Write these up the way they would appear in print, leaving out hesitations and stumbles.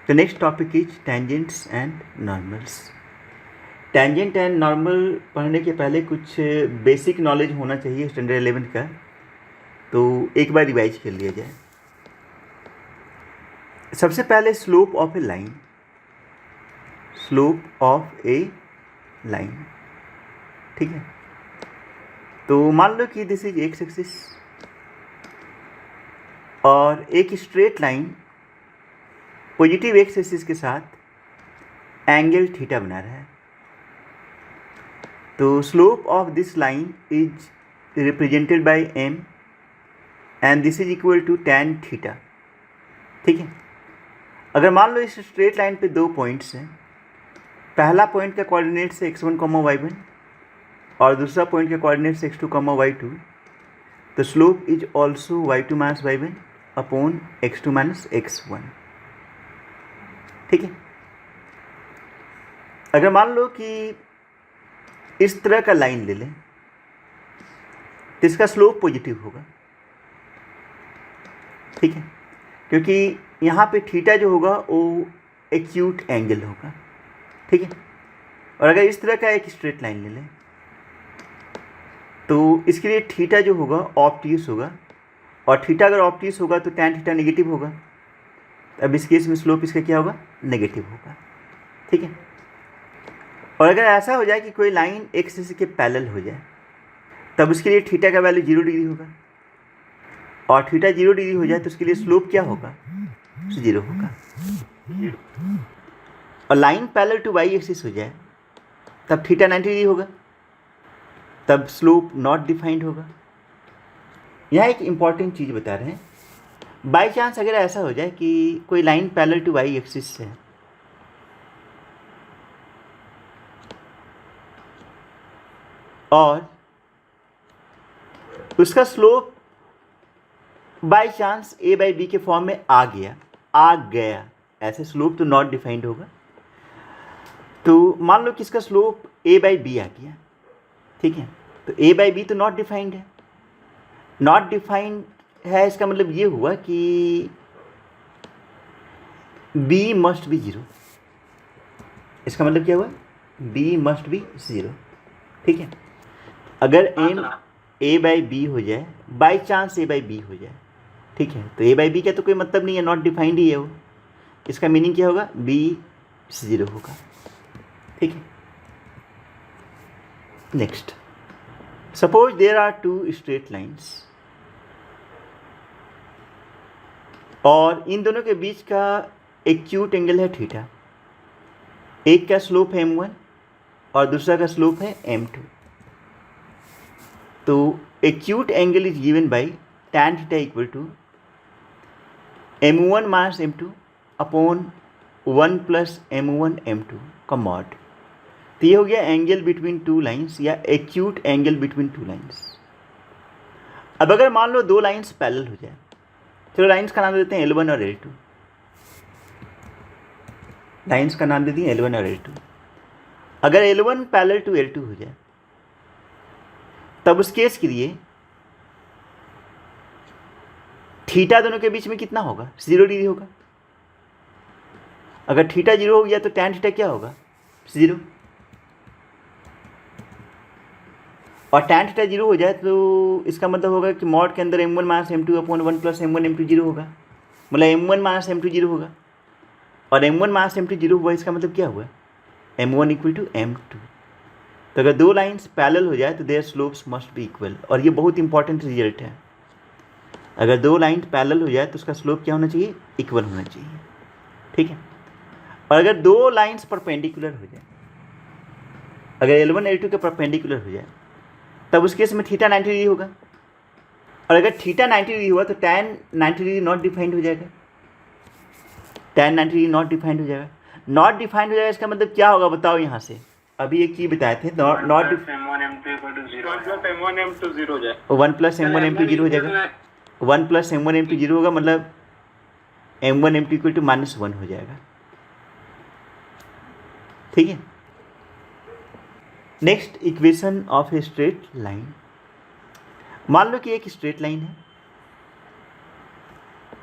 The next topic is tangents and normals. Tangent and normal पढ़ने के पहले कुछ बेसिक नॉलेज होना चाहिए स्टैंडर्ड 11 का, तो एक बार रिवाइज कर लिया जाए। सबसे पहले slope of A line, slope of A line, ठीक है। तो मान लो कि दिस इज एक्स एक्सिस और एक straight line positive x axis के साथ एंगल थीटा बना रहा है। तो slope of this line is represented by m and this is equal to tan theta, ठीक है। अगर मान लो इस स्ट्रेट लाइन पे दो पॉइंट्स हैं, पहला पॉइंट का कोऑर्डिनेट्स है x1, y1 और दूसरा पॉइंट का कोऑर्डिनेट्स x2, y2, तो slope is also y2 minus y1 upon x2 minus x1, ठीक है। अगर मान लो कि इस तरह का लाइन ले लें तो इसका स्लोप पॉजिटिव होगा, ठीक है, क्योंकि यहाँ पे थीटा जो होगा वो एक्यूट एंगल होगा, ठीक है। और अगर इस तरह का एक स्ट्रेट लाइन ले लें तो इसके लिए थीटा जो होगा ऑब्ट्यूस होगा, और थीटा अगर ऑब्ट्यूस होगा तो tan थीटा नेगेटिव होगा। अब इस केस में स्लोप इसका क्या होगा, नेगेटिव होगा, ठीक है। और अगर ऐसा हो जाए कि कोई लाइन एक्स एक्सिस के पैरेलल हो जाए तब उसके लिए थीटा का वैल्यू 0 डिग्री होगा, और थीटा 0 डिग्री हो जाए तो उसके लिए स्लोप क्या होगा, 0 होगा। और line parallel to y axis हो जाए तब थीटा 90 डिग्री होगा, तब स्लोप नॉट डिफाइंड होगा। यहाँ एक इम्पॉर्टेंट चीज़ बता रहे हैं, बाई चांस अगर ऐसा हो जाए कि कोई line parallel to y axis है और उसका slope by chance a by b के फॉर्म में आ गया, ऐसे स्लोप तो नॉट डिफाइंड होगा। तो मान लो कि इसका स्लोप ए बाई बी आ गया, ठीक है, तो ए बाई बी तो नॉट डिफाइंड है। नॉट डिफाइंड है इसका मतलब ये हुआ कि बी मस्ट बी 0। इसका मतलब क्या हुआ, बी मस्ट बी 0, ठीक है। अगर एम ए बाई बी हो जाए, by chance a by b हो जाए, ठीक है, तो ए बाई बी का तो कोई मतलब नहीं है, नॉट डिफाइंड ही है वो। इसका मीनिंग क्या होगा, बी 0 होगा, ठीक है। Next, suppose there are two straight lines और इन दोनों के बीच का एक्यूट एंगल है थीटा। एक का स्लोप है m1 और दूसरा का स्लोप है m2। तो acute angle is given by tan theta equal to m1 minus m2 upon 1 plus m1 m2 का मॉड। तो ये हो गया एंगल बिटवीन टू लाइंस या acute angle between two lines. अब अगर मान लो दो लाइंस पैरेलल हो जाए, चलो लाइंस का नाम देते हैं L1 और L2। लाइंस का नाम दे दिए L1 और L2। अगर L1 पैरेलल टू L2 हो जाए तब उस केस के लिए थीटा दोनों के बीच में कितना होगा, 0 डिग्री होगा। अगर थीटा 0 हो गया तो tan थीटा क्या होगा, 0। और tan थीटा 0 हो जाए तो इसका मतलब होगा कि मॉड के अंदर m1 minus m2 upon 1 plus m1 m2 0 होगा, मतलब m1 माइनस m2 0 होगा। और m1 माइनस m2 0 हुआ, इसका मतलब क्या हुआ, m1 इक्वल टू m2। तो अगर दो लाइंस पैरेलल हो जाए तो their slopes must be equal, और ये बहुत इंपॉर्टेंट रिजल्ट है। अगर दो लाइन पैरेलल हो जाए तो उसका स्लोप क्या होना चाहिए, इक्वल होना चाहिए, ठीक है। और अगर दो लाइंस परपेंडिकुलर हो जाए, अगर L1 L2 के परपेंडिकुलर हो जाए तब उस केस में थीटा 90 डिग्री होगा। और अगर थीटा 90 डिग्री हुआ तो tan 90 डिग्री नॉट डिफाइंड हो जाएगा, tan 90 डिग्री नॉट डिफाइंड हो जाएगा। नॉट डिफाइंड हो जाएगा इसका मतलब क्या होगा बताओ, यहाँ से अभी एक चीज बताए थे, नॉट 1 प्लस m1 m2 0 हो जाएगा, 1 प्लस m1 m2 0 हो जाएगा, 1 प्लस m1 m2 0 होगा, मतलब m1 m2 इक्वल टू -1 हो जाएगा, ठीक है। Next, equation of a straight line. मान लो कि एक स्ट्रेट लाइन है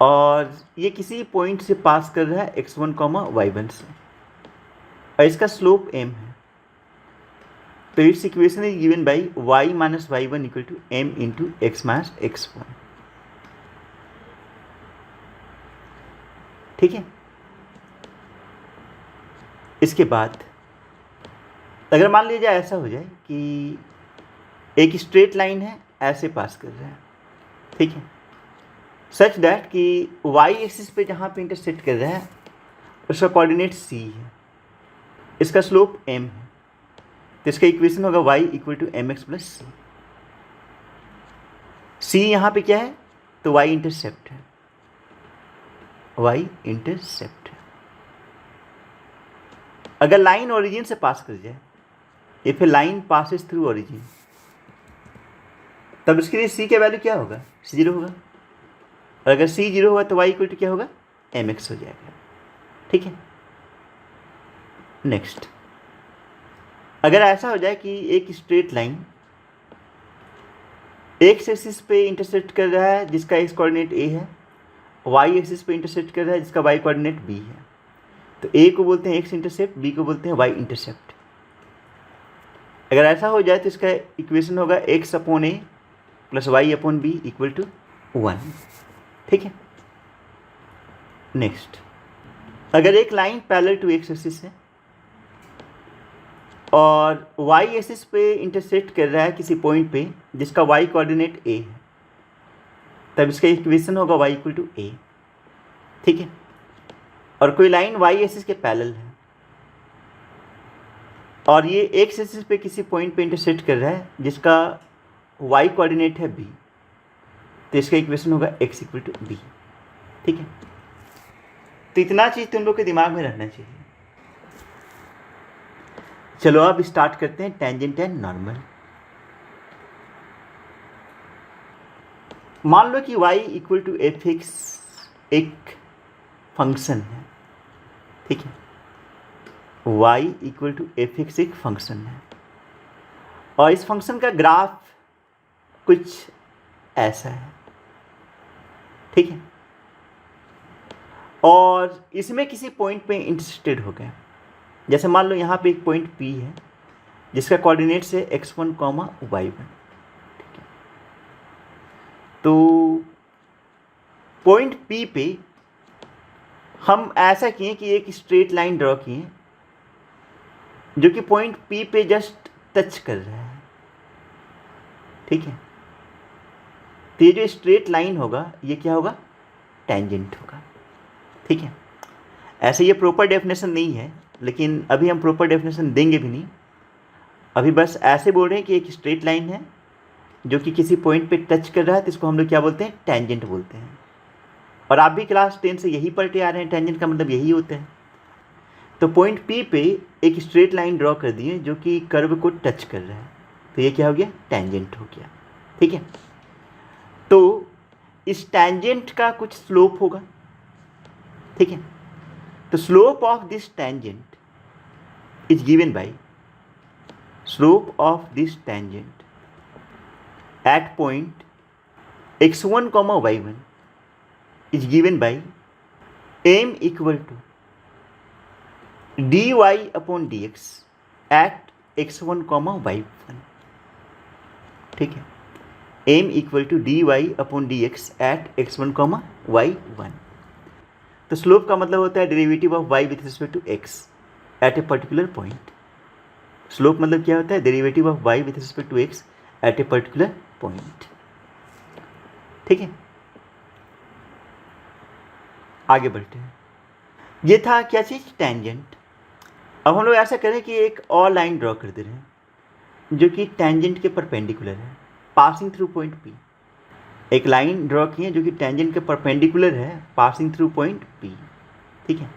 और ये किसी पॉइंट से पास कर रहा है x1 y1 से, और इसका स्लोप m है। तो its equation is given by y minus y1 equal to m into x minus x1। ठीक है। इसके बाद अगर मान लीजिए ऐसा हो जाए कि एक स्ट्रेट लाइन है, ऐसे पास कर रहा है, ठीक है, सच दैट कि y एक्सिस पे जहाँ पे इंटरसेक्ट कर रहा है उसका कोऑर्डिनेट c है, इसका स्लोप m है, तो इसका इक्वेशन होगा y equal to m x plus c. c यहाँ पे क्या है, तो y इंटरसेप्ट है, y इंटरसेप्ट है। अगर लाइन ओरिजिन से पास कर जाए, if a line passes through origin, तब इसके लिए c का वैल्यू क्या होगा, 0 होगा, और अगर c 0 होगा तो y इक्वल टू क्या होगा, एम एक्स हो जाएगा। ठीक है। नेक्स्ट, अगर ऐसा हो जाए कि एक स्ट्रेट लाइन एक्स एक्सिस पे इंटरसेक्ट कर रहा है जिसका एक्स कोऑर्डिनेट a है, वाई एक्सिस पे इंटरसेक्ट कर रहा है जिसका वाई कोऑर्डिनेट b है, तो a को बोलते हैं एक्स इंटरसेप्ट, b को बोलते हैं वाई इंटरसेप्ट। अगर ऐसा हो जाए तो इसका इक्वेशन होगा x upon a plus y upon b equal to 1। ठीक है। नेक्स्ट, अगर एक line parallel to x axis है और y एक्सिस पे इंटरसेक्ट कर रहा है किसी पॉइंट पे जिसका y कोऑर्डिनेट a है, तब इसका इक्वेशन होगा y इक्वल टू a। ठीक है। और कोई लाइन y एक्सिस के पैरेलल है और ये x एक्सिस पे किसी पॉइंट पे इंटरसेक्ट कर रहा है जिसका y कोऑर्डिनेट है b, तो इसका इक्वेशन होगा x इक्वल टू b। ठीक है। तो इतना चीज़ तुम लोग के दिमाग में रहना चाहिए। चलो अब स्टार्ट करते हैं टेंजेंट एंड नॉर्मल। मान लो कि y equal to f x एक फंक्शन है। ठीक है। y equal to f x एक फंक्शन है और इस फंक्शन का ग्राफ कुछ ऐसा है। ठीक है। और इसमें किसी पॉइंट पे इंटरसेक्टेड हो गया, जैसे मान लो यहाँ पे एक पॉइंट P है जिसका कोऑर्डिनेट्स है x1, y1। ठीक है। तो पॉइंट P पे हम ऐसा किए कि एक स्ट्रेट लाइन ड्रॉ किए जो कि पॉइंट P पे जस्ट टच कर रहा है। ठीक है। तो ये जो स्ट्रेट लाइन होगा ये क्या होगा, टेंजेंट होगा। ठीक है। ऐसे ये प्रॉपर डेफिनेशन नहीं है, लेकिन अभी हम प्रॉपर डेफिनेशन देंगे भी नहीं, अभी बस ऐसे बोल रहे हैं कि एक स्ट्रेट लाइन है जो कि किसी पॉइंट पे टच कर रहा है, तो इसको हम लोग क्या बोलते हैं, टेंजेंट बोलते हैं। और आप भी क्लास 10 से यही पढ़ते आ रहे हैं, टेंजेंट का मतलब यही होता है। तो पॉइंट P पे एक स्ट्रेट लाइन ड्रॉ कर दिए जो कि कर्व को टच कर रहा है, तो ये क्या हो गया, टेंजेंट हो गया। ठीक है। तो इस टेंजेंट का कुछ स्लोप होगा। ठीक है। तो slope of this tangent is given bye slope of this tangent at point x1, y1 is given by m equal to dy upon dx at x1, y1। ठीक है। m equal to dy upon dx at x1, y1। तो slope का मतलब होता है derivative of y with respect to x at a particular point. Slope मतलब क्या होता है, derivative of y with respect to x at a particular point. ठीक है। आगे बढ़ते हैं। ये था क्या चीज़, टेंजेंट। अब हम लोग ऐसा करें कि एक और लाइन ड्रॉ कर दे रहे हैं जो कि टेंजेंट के परपेंडिकुलर है, पासिंग थ्रू पॉइंट P। एक लाइन ड्रॉ की है जो कि टेंजेंट के परपेंडिकुलर है, पासिंग थ्रू पॉइंट P। ठीक है।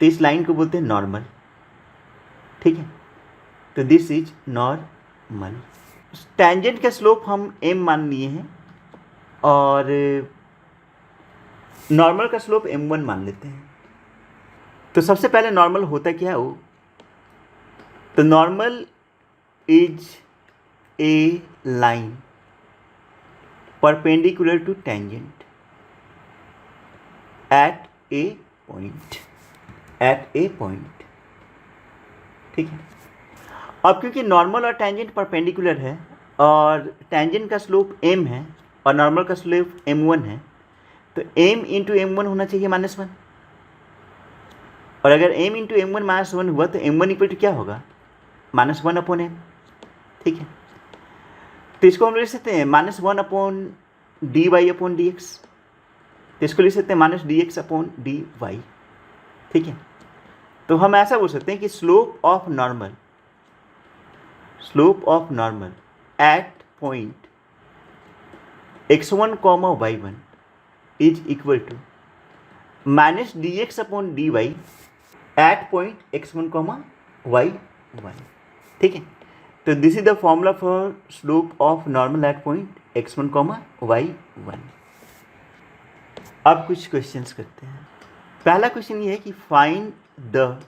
तो इस लाइन को बोलते हैं नॉर्मल। ठीक है। तो दिस इज नॉर्मल। टेंजेंट का स्लोप हम m मान लिए हैं और नॉर्मल का स्लोप m1 मान लेते हैं। तो सबसे पहले नॉर्मल होता क्या है वो, तो normal is a line perpendicular to tangent at a point, at a point, ठीक है। अब क्योंकि नॉर्मल और टेंजेंट परपेंडिकुलर है और टेंजेंट का स्लोप m है और नॉर्मल का स्लोप m1 है, तो m इंटू m1 होना चाहिए -1, और अगर m इंटू m1 -1 हुआ तो m1 इक्वल टू क्या होगा, -1 अपॉन m, ठीक है। तो इसको हम लिख सकते हैं -1 upon d y upon d x, तो इसको लिख सकते हैं -dx अपॉन डी वाई, ठीक है। तो हम ऐसा बोल सकते हैं कि slope of normal at point x1 y1 is equal to -dx upon d y at point x1 y1, ठीक है। तो this is the formula for slope of normal at point x1 y1। अब कुछ क्वेश्चंस करते हैं। पहला question ये है कि find the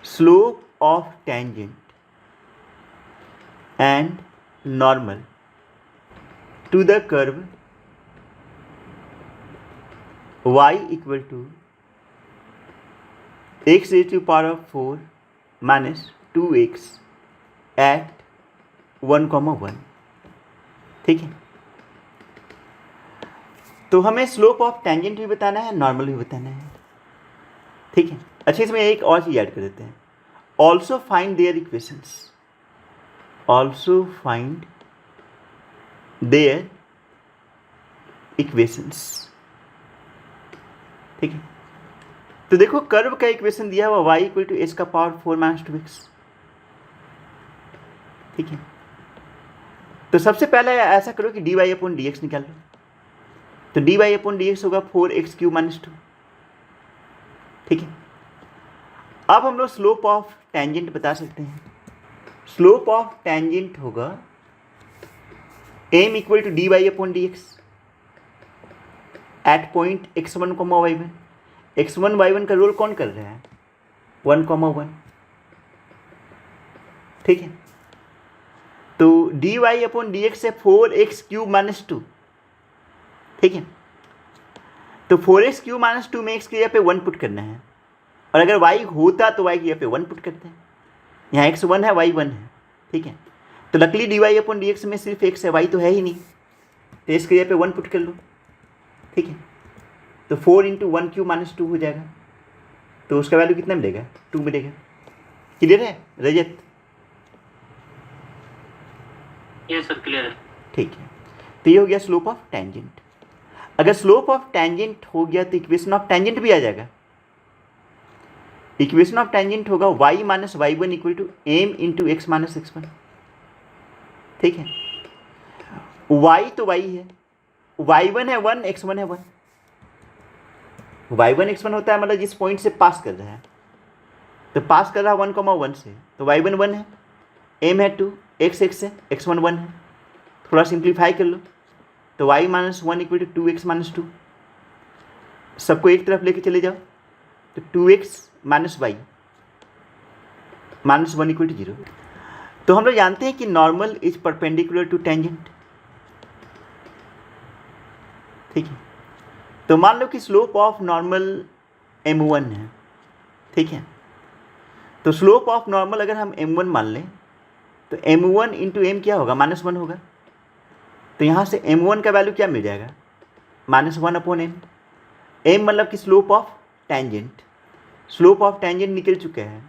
slope of tangent and normal to the curve y equal to x raised to power of 4 minus 2x at 1, ठीक है। तो हमें स्लोप ऑफ टेंजेंट भी बताना है, नॉर्मल भी बताना है, ठीक है। अच्छा, इसमें एक और चीज़ ऐड कर देते हैं, also find their equations, also find their equations, ठीक है। तो देखो कर्व का इक्वेशन दिया हुआ y इक्वल टू एच का पावर 4 माइनस 2x, ठीक है। तो सबसे पहले ऐसा करो कि d y upon d x निकाल लो, तो d y upon d x होगा 4x³ माइनस 2, ठीक है। अब हम लोग स्लोप ऑफ टेंजेंट बता सकते हैं, स्लोप ऑफ टेंजेंट होगा m equal to d y upon d x at point x1 y1, x1 y1 का रोल कौन कर रहा है, 1, ठीक है। तो d y upon d x है 4x³ माइनस 2, ठीक है। तो 4x³ माइनस 2 में x की जगह पे 1 पुट करना है, और अगर y होता तो y की जगह पे 1 पुट करते हैं, यहाँ x 1 है y 1 है, ठीक है। तो luckily d y upon d x में सिर्फ x है, y तो है ही नहीं, तो x की जगह पे 1 पुट कर लो, ठीक है। तो 4 इंटू 1³ माइनस 2 हो जाएगा, तो उसका वैल्यू कितना मिलेगा, 2 मिलेगा। क्लियर है रजत? ये सर क्लियर है, ठीक है। तो ये हो गया स्लोप ऑफ टेंजेंट। अगर स्लोप ऑफ टेंजेंट हो गया तो इक्वेशन ऑफ टेंजेंट भी आ जाएगा। इक्वेशन ऑफ टेंजेंट होगा y minus y1 equal to m into x minus x1, ठीक है। y तो y है, y1 है 1, x1 है 1, y1 x1 होता है मतलब जिस पॉइंट से पास कर रहा है, तो पास कर रहा है 1, 1 से, तो y1 1 है, m है 2, x x है, x1 1 है। थोड़ा सिंप्लीफाई कर लो, तो y minus 1 equal to 2x minus 2, सबको एक तरफ लेके चले जाओ, तो 2x minus y minus 1 equal to 0। तो हम लोग जानते हैं कि normal is perpendicular to tangent, ठीक है। तो मान लो कि स्लोप ऑफ नॉर्मल m1 है, ठीक है। तो स्लोप ऑफ नॉर्मल अगर हम m1 मान लें तो m1 इंटू m क्या होगा, -1 होगा। तो यहाँ से m1 का वैल्यू क्या मिल जाएगा, -1 अपॉन m। m मतलब कि slope of tangent, slope of tangent निकल चुका है,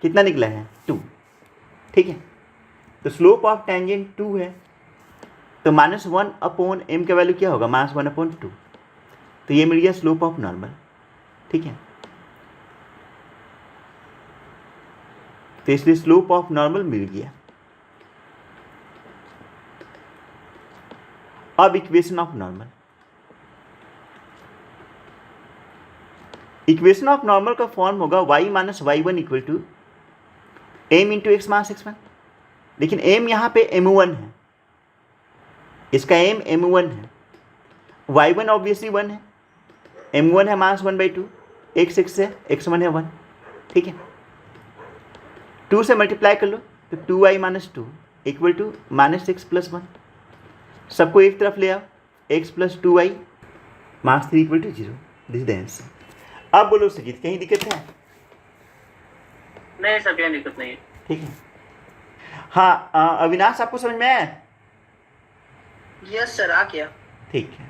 कितना निकला है, 2, ठीक है। तो स्लोप ऑफ टेंजेंट 2 है, तो -1 अपॉन m का वैल्यू क्या होगा, -1 अपॉन 2। तो ये मिल गया स्लोप ऑफ नॉर्मल, ठीक है। तो इसलिए स्लोप ऑफ नॉर्मल मिल गया। अब equation of normal, equation of normal का फॉर्म होगा y minus y1 equal to m into x minus x1, लेकिन m यहाँ पे m1 है, इसका m m1 है, y1 ऑब्वियसली 1 है, m1 है -1/2, x x है, x1 है 1, ठीक है। 2 से मल्टीप्लाई कर लो, तो 2y minus 2 equal to -x plus 1, सबको एक तरफ ले आओ, x plus 2y minus 3 equal to 0, this is the answer. अब बोलो सुजीत, कहीं दिक्कत है? नहीं सर, कोई दिक्कत नहीं है। ठीक है। हाँ अविनाश, आपको समझ में आया? यस सर, आ गया। ठीक है।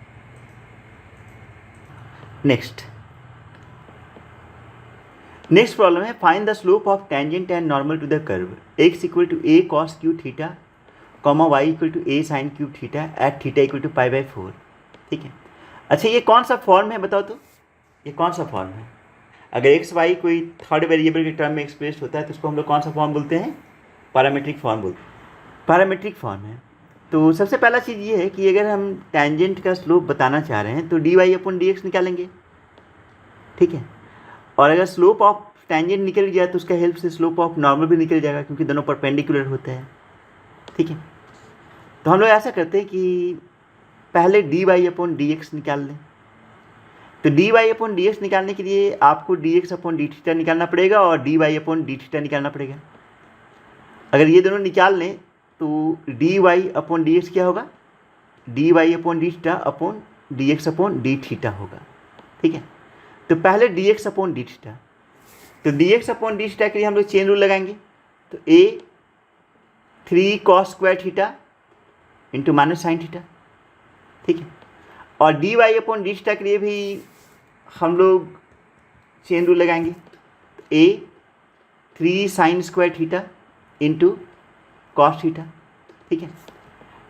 नेक्स्ट प्रॉब्लम है, find the slope of tangent and normal to the curve x equal to a cos q theta comma y equal to a sin q theta at theta equal to π/4। ठीक है। अच्छा, ये कौन सा form है बताओ तो, ये कौन सा फॉर्म है? अगर एक्स वाई कोई थर्ड वेरिएबल के टर्म में एक्सप्रेस होता है तो उसको हम लोग कौन सा फॉर्म बोलते हैं? पैरामीट्रिक फॉर्म बोलते हैं। पैरामीट्रिक फॉर्म है। तो सबसे पहला चीज़ ये है कि अगर हम टेंजेंट का स्लोप बताना चाह रहे हैं तो dy/dx निकालेंगे। ठीक है। और अगर स्लोप ऑफ टेंजेंट निकल गया तो उसका हेल्प से स्लोप ऑफ नॉर्मल भी निकल जाएगा, क्योंकि दोनों परपेंडिकुलर होते हैं। ठीक है। तो हम लोग ऐसा करते हैं कि पहले dy/dx निकाल लें। तो dy/dx निकालने के लिए आपको dx/dθ निकालना पड़ेगा और dy/dθ निकालना पड़ेगा। अगर ये दोनों निकाल लें तो dy/dx क्या होगा? dy/dθ/dx/dθ होगा। ठीक है। तो पहले dx/dθ, तो dx/dθ के लिए हम लोग चेन रूल लगाएंगे। तो a 3 cos square theta into minus sine theta. ठीक है। और dy/dθ के लिए भी हम लोग चेन रूल लगाएंगे। तो a 3 sine square theta into cos theta. ठीक है।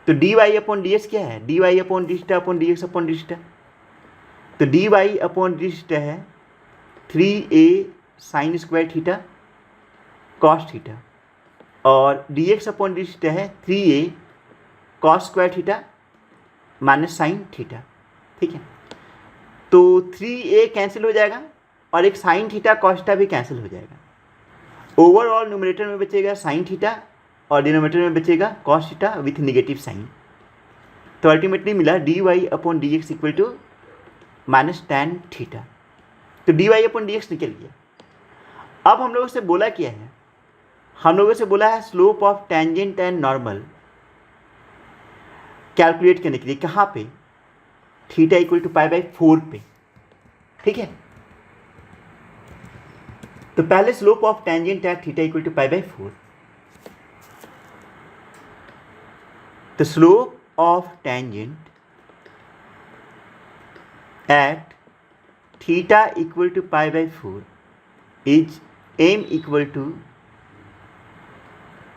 तो dy/dx क्या है? dy/dθ/dx/dθ। तो dy/dθ है 3a sine square theta cos theta और dx/dθ है 3a cos square theta minus sine theta. ठीक है। तो 3a कैंसिल हो जाएगा और एक साइन थीटा कॉस थीटा भी कैंसिल हो जाएगा। ओवरऑल न्यूमरेटर में बचेगा साइन थीटा और डिनोमिनेटर में बचेगा cos theta with negative sign. तो अल्टीमेटली मिला dy/dx equal to minus tan theta. तो dy/dx निकल गया। अब हम लोगों से बोला क्या है? हम लोगों से बोला है slope of tangent and normal calculate करने के लिए। कहाँ पे? थीटा इक्वल टू π/4 पे। ठीक है। तो पहले slope of tangent at theta equal to π/4। तो slope of tangent at theta equal to π/4 is m equal to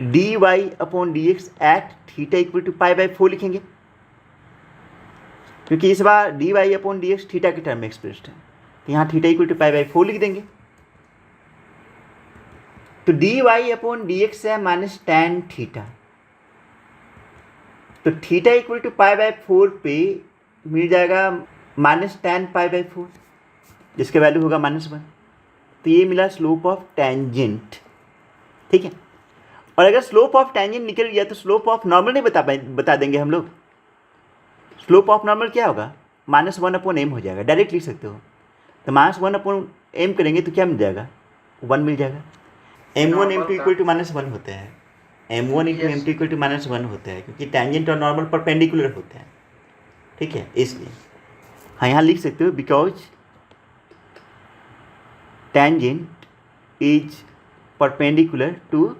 dy/dx at theta equal to π/4 लिखेंगे, क्योंकि इस बार dy/dx थीटा के टर्म में एक्सप्रेस्ड है। तो यहाँ थीटा इक्वल टू π/4 लिख देंगे। तो dy/dx है माइनस tan थीटा। तो थीटा इक्वल टू π/4 पे मिल जाएगा माइनस tan π/4, जिसका वैल्यू होगा -1। तो ये मिला स्लोप ऑफ टेंजेंट। ठीक है। और अगर स्लोप ऑफ टेंजेंट निकल गया तो स्लोप ऑफ नॉर्मल नहीं बता देंगे हम लोग। स्लोप ऑफ नॉर्मल क्या होगा? -1/m हो जाएगा, डायरेक्ट लिख सकते हो। तो -1/m करेंगे तो क्या मिल जाएगा? 1 मिल जाएगा। m1 m2 इक्वल टू -1 होते हैं। m1 into m2 equal to -1 होता है, क्योंकि टेंजेंट और नॉर्मल परपेंडिकुलर होते हैं। ठीक है, इसलिए हाँ यहाँ लिख सकते हो because tangent is perpendicular to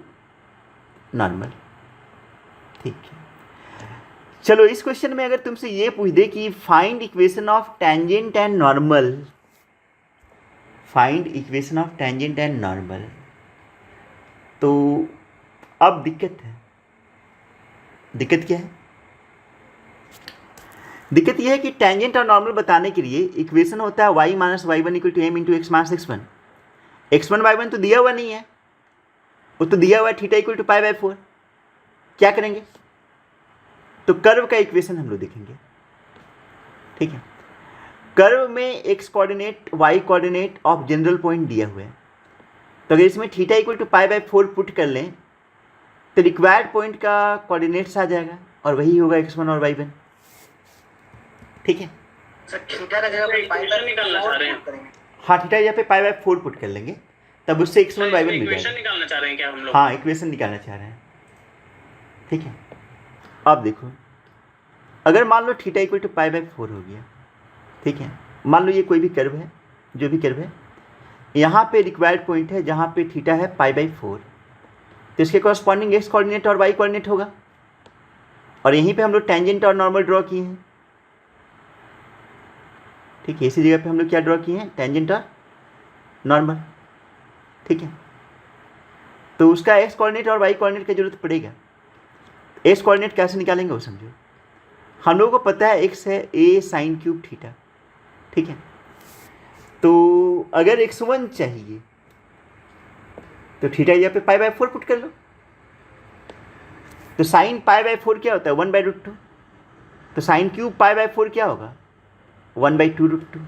normal. ठीक है। चलो, इस क्वेश्चन में अगर तुमसे ये पूछ दे कि find equation of tangent and normal, find equation of tangent and normal, तो अब दिक्कत है। दिक्कत क्या है? दिक्कत यह है कि टेंजेंट और नॉर्मल बताने के लिए इक्वेशन होता है y minus y1 equal to m into x minus x1। x1 y1 तो दिया हुआ नहीं है, वो तो दिया हुआ है थीटा इक्वल टू π/4। क्या करेंगे? तो कर्व का इक्वेशन हम लोग देखेंगे। ठीक है। कर्व में x coordinate y coordinate of general point दिया हुआ है। तो अगर इसमें थीटा इक्वल टू π/4 पुट कर लें तो रिक्वायर्ड पॉइंट का कोऑर्डिनेट्स आ जाएगा और वही होगा x1 और y1। ठीक है। सर थीटा का जगह पे इक्वेशन निकालना चाह रहे हैं। करेंगे। हाँ, थीटा यहाँ पे π/4 पुट कर लेंगे, तब उससे x1 y1 मिल इक्वेशन जाएगा। निकालना चाह रहे हैं क्या हम लोग? हाँ, इक्वेशन निकालना चाह रहे हैं। ठीक है। अब देखो, अगर मान लो थीटा इक्वल टू π/4 हो गया, ठीक है। मान लो ये कोई भी कर्व है, जो भी कर्व है, यहाँ पे रिक्वायर्ड पॉइंट है जहाँ पे थीटा है π/4, तो इसके कॉरस्पॉन्डिंग एक्स कोऑर्डिनेट और वाई कोऑर्डिनेट होगा, और यहीं पे हम लोग टेंजेंट और नॉर्मल ड्रॉ किए हैं। ठीक है, इसी जगह पे हम लोग क्या ड्रॉ किए हैं, टेंजेंट और नॉर्मल। ठीक है, तो उसका एक्स कोऑर्डिनेट और वाई कोऑर्डिनेट की जरूरत पड़ेगा। एक्स कोऑर्डिनेट कैसे निकालेंगे वो समझो। हम लोगों को पता है एक्स है a sin क्यूब थीटा। ठीक है, तो अगर x1 चाहिए तो थीटा यहाँ पे π/4 पुट कर लो। तो साइन π/4 क्या होता है, 1/√2। तो साइन क्यूब π/4 क्या होगा, 1/2√2।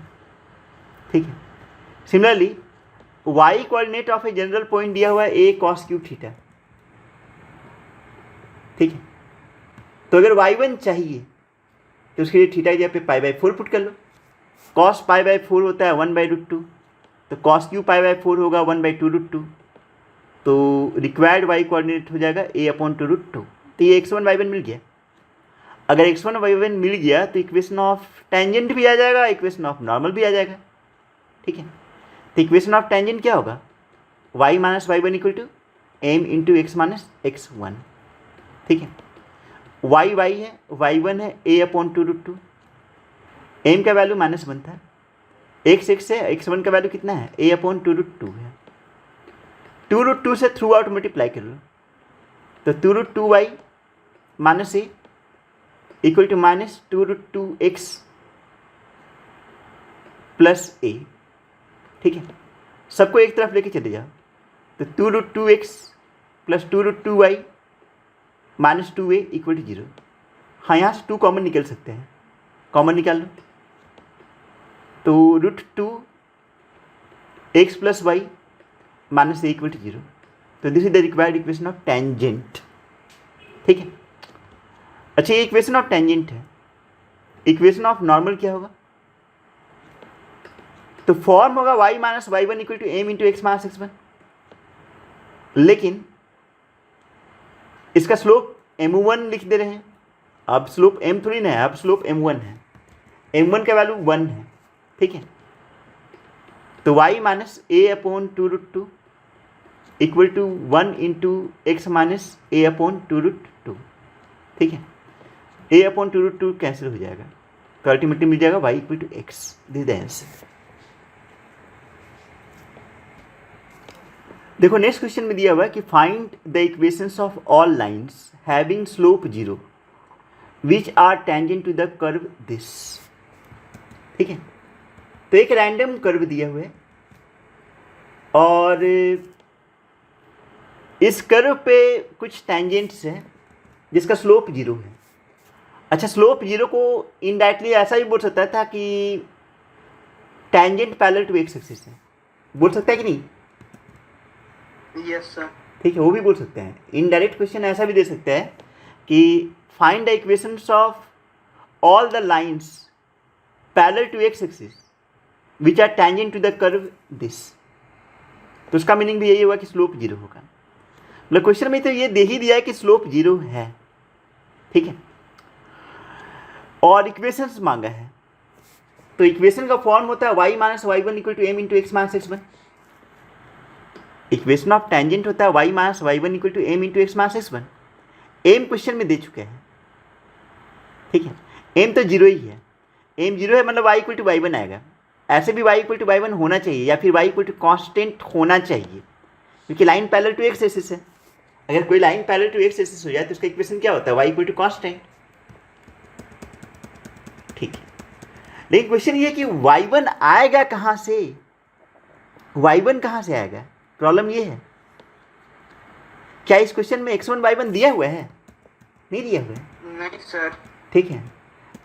ठीक है, similarly y coordinate of a general point दिया हुआ है a cos क्यूब थीटा। ठीक है, तो अगर y1 चाहिए तो उसके लिए थीटा यहाँ पे π/4 पुट कर लो। cos π/4 होता है 1/√2, तो cos क्यूब π/4 होगा 1/2√2। तो रिक्वायर्ड y कोऑर्डिनेट हो जाएगा a/2√2। तो ये x1 y1 मिल गया। अगर x1 y1 मिल गया तो इक्वेशन ऑफ टेंजेंट भी आ जाएगा, इक्वेशन ऑफ नॉर्मल भी आ जाएगा। ठीक है, तो इक्वेशन ऑफ टेंजेंट क्या होगा, y minus y1 equal to m into x minus x1। ठीक है, y है, y1 है a/2√2, m का वैल्यू -1 था, x है, x1 का वैल्यू कितना है, a/2√2 है। 2√2 से थ्रू आउट मल्टीप्लाई कर लो, तो 2√2y minus a equal to -2√2x plus a। ठीक है, सबको एक तरफ लेके चले जाओ, तो 2√2x plus 2√2y minus 2a equal to 0। हाँ, यहाँ से 2 कॉमन निकल सकते हैं, कॉमन निकाल लो, तो √2x plus y minus a equal to 0। तो this is the required equation of tangent. ठीक है, अच्छा ये इक्वेशन ऑफ टेंजेंट है। इक्वेशन ऑफ नॉर्मल क्या होगा, तो फॉर्म होगा y minus y1 equal to m into x minus x1, लेकिन इसका स्लोप m1 लिख दे रहे हैं। अब स्लोप m थोड़ी ना है, अब स्लोप m1 है, m1 का वैल्यू 1 है। ठीक है, तो y minus a/2√2 equal to 1 into x minus a/2√2। ठीक है, a/2√2 कैंसिल हो जाएगा, तो अल्टीमेटली मिल जाएगा y equal to x। This the answer. देखो नेक्स्ट क्वेश्चन में दिया हुआ है कि find the equations of all lines having slope 0 which are tangent to the curve this. ठीक है, तो एक रैंडम कर्व दिया हुआ है और इस कर्व पे कुछ टेंजेंट्स हैं जिसका स्लोप 0 है। अच्छा, स्लोप 0 को इनडायरेक्टली ऐसा भी बोल सकता था कि tangent parallel to x axis है, बोल सकता है कि नहीं? Yes sir. ठीक है, वो भी बोल सकते हैं। इनडायरेक्ट क्वेश्चन ऐसा भी दे सकता है कि find the equations of all the lines parallel to x axis which are tangent to the curve this. तो उसका मीनिंग भी यही होगा कि स्लोप 0 होगा। मतलब क्वेश्चन में तो ये दे ही दिया है कि स्लोप 0 है। ठीक है, और इक्वेशंस मांगा है, तो इक्वेशन का फॉर्म होता है y minus y1 equal to m into x minus x1। Equation of tangent होता है y minus y1 equal to m into x minus x1। m question में दे चुके हैं। ठीक है, m तो 0 ही है, m 0 है मतलब y इक्वल टू y1 आएगा। ऐसे भी y इक्वल टू y1 होना चाहिए या फिर y इक्वल टू कॉन्स्टेंट होना चाहिए, क्योंकि line parallel to x axis है। अगर कोई line parallel to x axis हो जाए तो उसका इक्वेशन क्या होता है, y इक्वल टू कॉन्स्टेंट। ठीक है, लेकिन क्वेश्चन ये कि y1 आएगा कहाँ से, y1 कहाँ से आएगा, प्रॉब्लम ये है। क्या इस क्वेश्चन में x1 y1 दिया हुआ है? नहीं दिया हुआ है। नहीं सर। ठीक है,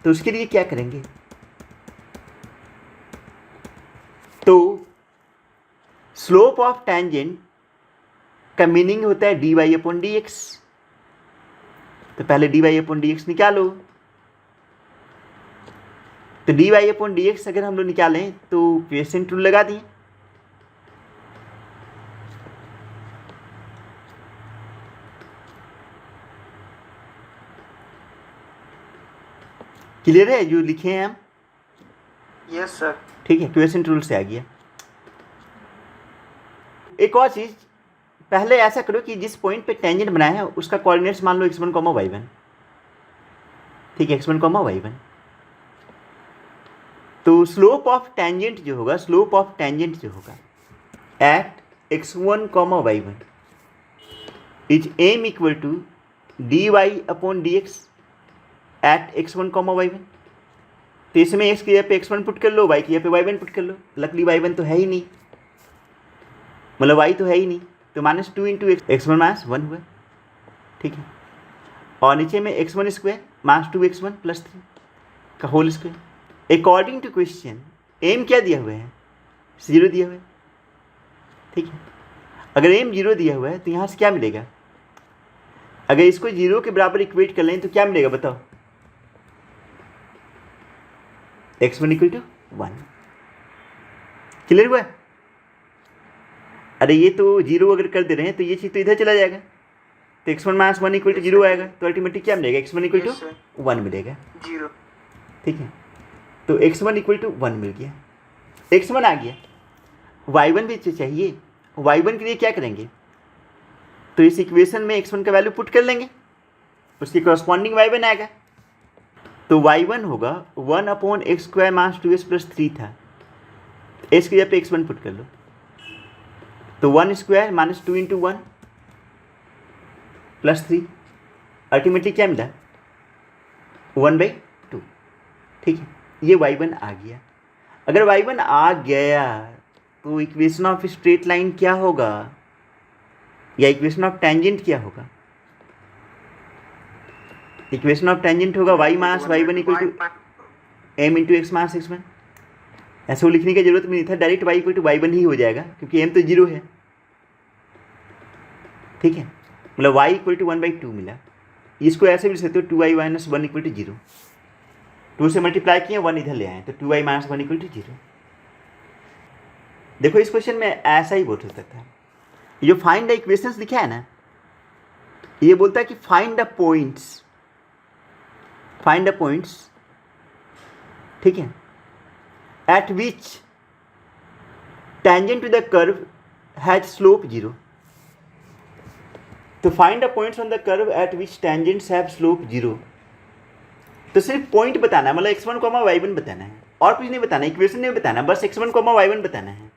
तो उसके लिए क्या करेंगे, तो स्लोप ऑफ टेंजेंट का मीनिंग होता है dy/dx। तो पहले dy/dx निकालो, तो dy/dx अगर हम लोग निकालें तो क्वेश्चन टूल लगा दिए। क्लियर है जो लिखे हैं हम? Yes sir. ठीक है, क्वेश्चन रूल से आ गया। एक और चीज़, पहले ऐसा करो कि जिस पॉइंट पे टेंजेंट बनाया है उसका कोऑर्डिनेट्स मान लो x1, y1। ठीक है, x1, y1। तो स्लोप ऑफ टेंजेंट जो होगा, स्लोप ऑफ टेंजेंट जो होगा at x1, y1 is m equal to dy/dx at x1, y1। तो इसमें x की जगह पे x1 पुट कर लो, y की जगह पे y1 पुट कर लो। लकली y1 तो है ही नहीं, मतलब y तो है ही नहीं, तो -2 इंटू x1 -1 हुआ। ठीक है, और नीचे में x1 स्क्वायर -2x1 + 3 का whole square. According to question m क्या दिया हुआ है? 0 दिया हुआ है। ठीक है, अगर एम 0 दिया हुआ है तो यहाँ से क्या मिलेगा? अगर इसको 0 के बराबर इक्वेट कर लें तो क्या मिलेगा बताओ? x1 = 1। क्लियर हुआ? अरे ये तो 0 अगर कर दे रहे हैं तो ये चीज़ तो इधर चला जाएगा, तो x1 - 1 = 0 आएगा। तो अल्टीमेटली क्या मिलेगा? x1 = 1 मिलेगा। 0। ठीक है, तो x1 = 1 मिल गया, x1 आ गया। y1 भी चाहिए, y1 के लिए क्या करेंगे? तो इस इक्वेशन में x1 का वैल्यू पुट कर लेंगे, उसकी कॉरस्पॉन्डिंग y1 आएगा। तो y1 होगा 1/x² - 2s + 3 था, s की जगह पे x1 पुट कर लो, तो 1² - 2 × 1 + 3, अल्टीमेटली क्या मिला? 1/2। ठीक है, ये y1 आ गया। अगर y1 आ गया तो इक्वेशन ऑफ स्ट्रेट लाइन क्या होगा, या इक्वेशन ऑफ टेंजेंट क्या होगा? इक्वेशन ऑफ टेंजेंट होगा y - y1 = m × x - x1। ऐसे वो लिखने की जरूरत भी नहीं था, डायरेक्ट y = y1 ही हो जाएगा क्योंकि m तो 0 है। ठीक है, मतलब y = 1/2 मिला। इसको ऐसे भी लिख सकते हो 2y - 1 = 0। 2 से मल्टीप्लाई किए, 1 इधर ले आए, तो 2y - 1 = 0। देखो इस क्वेश्चन में ऐसा ही बोल सकता है। ये जो फाइंड द इक्वेशंस लिखा है ना, ये बोलता है कि find the points, find the points, ठीक है, at which tangent to the curve has slope 0। तो find the points on the curve at which tangents have slope 0। तो सिर्फ पॉइंट बताना है, मतलब x1, y1 बताना है, और कुछ नहीं बताना, इक्वेशन नहीं बताना, बस x1, y1 बताना है।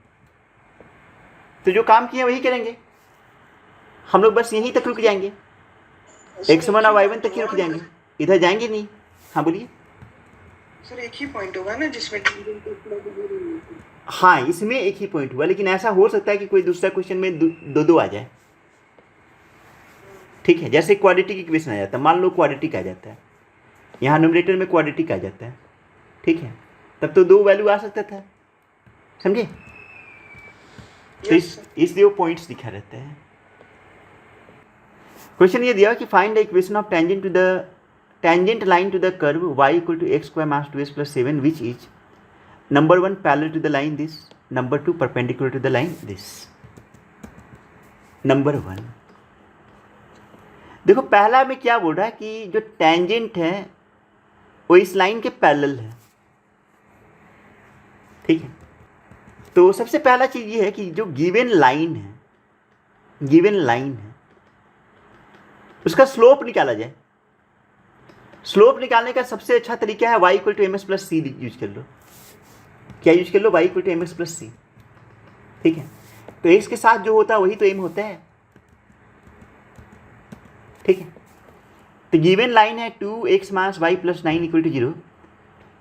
तो जो काम किया वही करेंगे हम लोग, बस यहीं तक रुक जाएंगे, x1 और y1 तक ही रुक जाएंगे, इधर जाएंगे नहीं। हाँ बोलिए सर। एक ही पॉइंट होगा ना जिसमें हाँ, इसमें एक ही पॉइंट हुआ, लेकिन ऐसा हो सकता है कि कोई दूसरा क्वेश्चन में दो आ जाए। ठीक है, जैसे क्वाड्रेटिक इक्वेशन आ जाता है, मान लो क्वाड्रेटिक आ जाता है, यहाँ न्यूमरेटर में क्वाड्रेटिक आ जाता है। ठीक है, तब तो 2 वैल्यू आ सकता था, समझे? तो इसलिए वो पॉइंट्स दिखा रहता है। क्वेश्चन ये दिया कि find the equation of tangent to the tangent line to the curve y = x² - 2s + 7 which is number 1 parallel to the line this, number 2 perpendicular to the line this. Number 1 देखो, पहला में क्या बोल रहा है कि जो टेंजेंट है वो इस लाइन के पैरेलल है। ठीक है, तो सबसे पहला चीज़ ये है कि जो गिवन लाइन है, गिवन लाइन है, उसका स्लोप निकाला जाए। स्लोप निकालने का सबसे अच्छा तरीका है y = mx + c यूज कर लो। क्या यूज कर लो? y = mx + c। ठीक है, तो x के साथ जो होता है वही तो m होता है। ठीक है, तो गिवन लाइन है 2x - y + 9 = 0,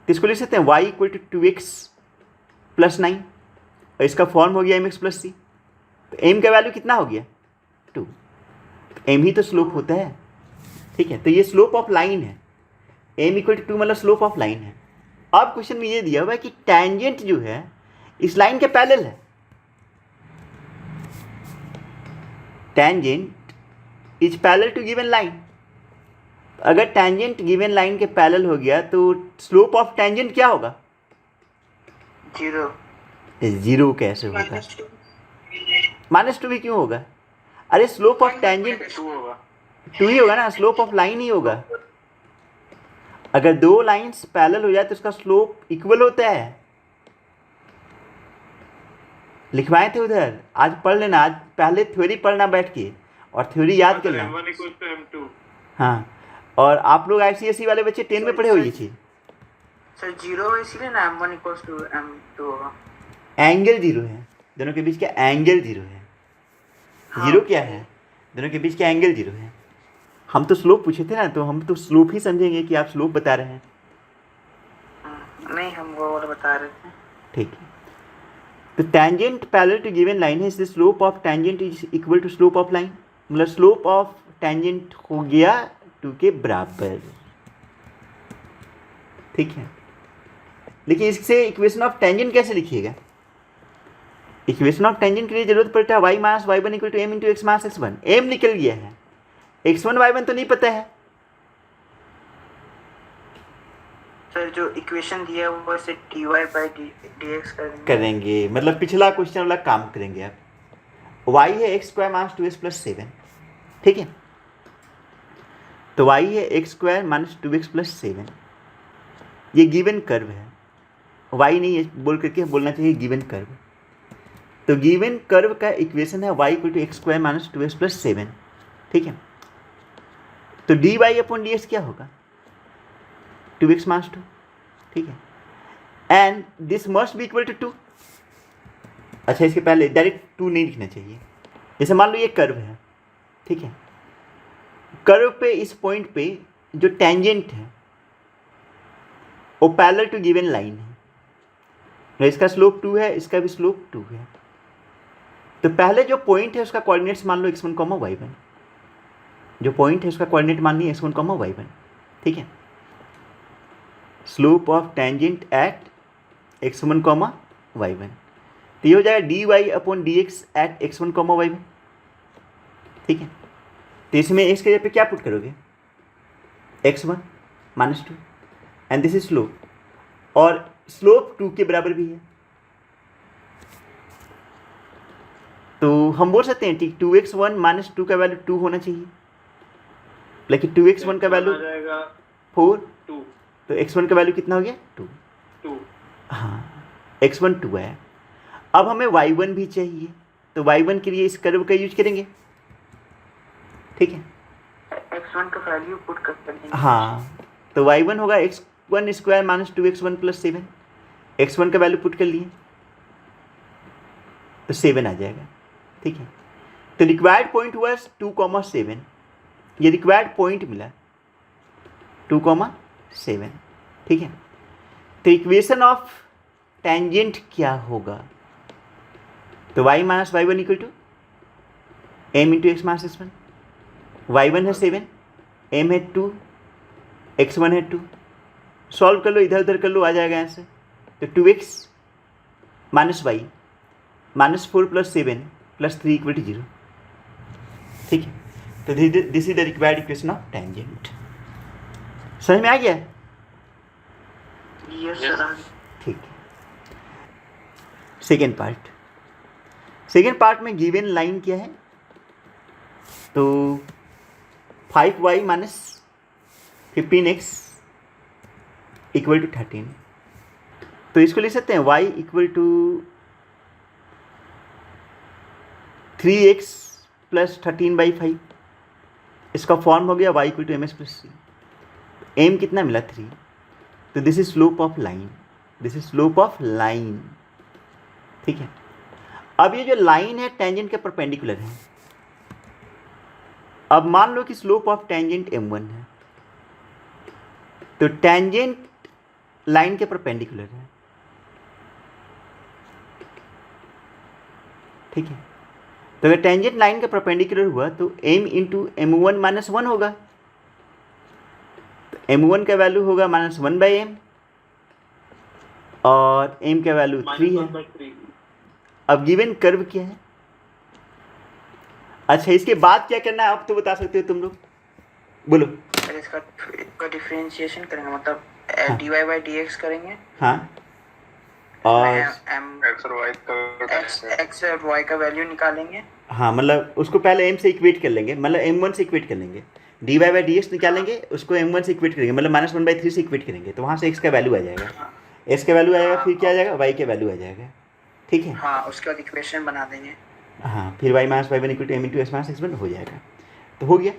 तो इसको लिख सकते हैं y = 2x + 9, और इसका फॉर्म हो गया mx + c। तो m का वैल्यू कितना हो गया? 2। m ही तो स्लोप होता है। ठीक है, तो ये स्लोप ऑफ लाइन है, m = 2 मतलब स्लोप ऑफ लाइन है। अब क्वेश्चन में ये दिया हुआ है कि टेंजेंट जो है इस लाइन के पैरेलल है। Tangent is parallel to given line. अगर टेंजेंट गिवन लाइन के पैरेलल हो गया तो स्लोप ऑफ टेंजेंट क्या होगा? 0। 0 कैसे होगा? -2 भी क्यों होगा? अरे स्लोप ऑफ टेंजेंट 2 ही होगा ना, स्लोप ऑफ लाइन ही होगा। अगर 2 लाइंस पैरेलल हो जाए तो उसका स्लोप इक्वल होता है, लिखवाए थे उधर, आज पढ़ लेना, आज पहले थ्योरी पढ़ना बैठ के और थ्योरी याद कर लेना। m1 equals to m2। हाँ, और आप लोग ICSE वाले बच्चे 10 में पढ़े हो ये चीज़। सर 0 है इसलिए ना m1 इक्वल्स टू m2 होगा। एंगल 0 है, दोनों के बीच का एंगल 0 है। हाँ। 0 क्या है? दोनों के बीच का एंगल 0 है। हम तो स्लोप पूछे थे ना, तो हम तो स्लोप ही समझेंगे कि आप स्लोप बता रहे हैं। नहीं, हम वो वाला बता रहे थे। ठीक है, तो tangent parallel to given line है, इसलिए slope of tangent is equal to slope of line, मतलब स्लोप ऑफ टेंजेंट हो गया 2 के बराबर। ठीक है, लेकिन इससे इक्वेशन ऑफ टेंजेंट कैसे लिखिएगा? इक्वेशन ऑफ टेंजेंट के लिए जरूरत पड़ता है y minus y one equal to m into x minus x one. M निकल गया है, x1 y1 तो नहीं पता है। सर जो इक्वेशन दिया है वो ऐसे dy बाई dx करेंगे, मतलब पिछला क्वेश्चन वाला काम करेंगे आप। y है x square minus 2x plus 7, ठीक है, तो y है x square minus 2x plus 7, ये गिवन कर्व है। y नहीं है बोल करके बोलना चाहिए गिवन कर्व। तो गिवन कर्व का इक्वेशन है y equal to x square minus 2x plus 7, ठीक है। तो dy अपॉन dx क्या होगा? 2x माइनस 2, ठीक है, and this must be equal to 2। अच्छा, इसके पहले डायरेक्ट 2 नहीं लिखना चाहिए। जैसे मान लो ये कर्व है, ठीक है, कर्व पे इस पॉइंट पे जो टेंजेंट है वो पैरेलल टू गिवन लाइन है, तो इसका स्लोप 2 है, इसका भी स्लोप 2 है। तो पहले जो पॉइंट है उसका कोऑर्डिनेट्स मान लो x1, y1, जो पॉइंट है उसका कोऑर्डिनेट मान ली x1, y1, ठीक है। Slope of tangent eight x1, y1, तो ये हो जाएगा dy upon dx eight x1, y1, ठीक है। तो इसमें x के जगह पे क्या पुट करोगे? x1 minus 2 and this is slope, और स्लोप 2 के बराबर भी है, तो हम बोल सकते हैं ठीक 2x1 माइनस 2 का वैल्यू 2 होना चाहिए, लेकिन 2x1 का वैल्यू 4, 2, तो x1 का वैल्यू कितना हो गया? 2। हाँ, x1 2 है। अब हमें y1 भी चाहिए, तो y1 के लिए इस कर्व का यूज करेंगे, ठीक है। x1 का वैल्यू पुट कर देंगे। हाँ, तो y1 होगा x1 square minus 2x1 plus 7, x1 का वैल्यू पुट कर लिए तो 7 आ जाएगा, ठीक है। तो रिक्वायर्ड पॉइंट हुआ 2,7, ये रिक्वायर्ड पॉइंट मिला 2,7, ठीक है। तो इक्वेशन ऑफ टेंजेंट क्या होगा? तो y minus y1 equal to m into x minus x1, y1 है 7, m है 2, x1 है 2, सॉल्व कर लो, इधर उधर कर लो, आ जाएगा यहाँ से। तो 2x minus y minus 4 plus 7 plus 3 equal to 0, ठीक है। तो this is the required equation of tangent. समझ में आ गया? Yes sir. ठीक है। सेकेंड पार्ट में गिवन लाइन क्या है? तो 5y minus 15x equal to 13, तो इसको लिख सकते हैं y equal to 3x plus 13/5, इसका फॉर्म हो गया y equal to m s plus c. M कितना मिला? 3, तो this is slope of line, this is slope of line, ठीक है। अब ये जो लाइन है टेंजेंट के परपेंडिकुलर है। अब मान लो कि स्लोप ऑफ टेंजेंट m1 है, तो टेंजेंट लाइन के परपेंडिकुलर है, ठीक है। तो अगर टेंजेंट लाइन का परपेंडिकुलर हुआ तो m इंटू m1 माइनस 1 होगा, तो m1 का वैल्यू होगा माइनस 1/m और m का वैल्यू 3 है। अब गिवन कर्व क्या है? अच्छा, इसके बाद क्या करना है आप तो बता सकते हो तुम लोग, बोलो। सर इसका डिफरेंशिएशन करेंगे, मतलब dy बाई dx करेंगे। हाँ, और x और y का वैल्यू निकालेंगे। हाँ, मतलब उसको पहले m से इक्वेट कर लेंगे, मतलब m1 से इक्वेट कर लेंगे, dy बाई dx निकालेंगे, उसको m1 से इक्वेट करेंगे, मतलब माइनस 1/3 से इक्वेट करेंगे, तो वहाँ से x का वैल्यू आ जाएगा, x का वैल्यू आएगा, फिर क्या आ जाएगा? y का वैल्यू आ जाएगा, ठीक है। हाँ, उसके बाद इक्वेशन बना देंगे। हाँ, फिर y minus y1 equal to m into s minus x1 हो जाएगा। तो हो गया।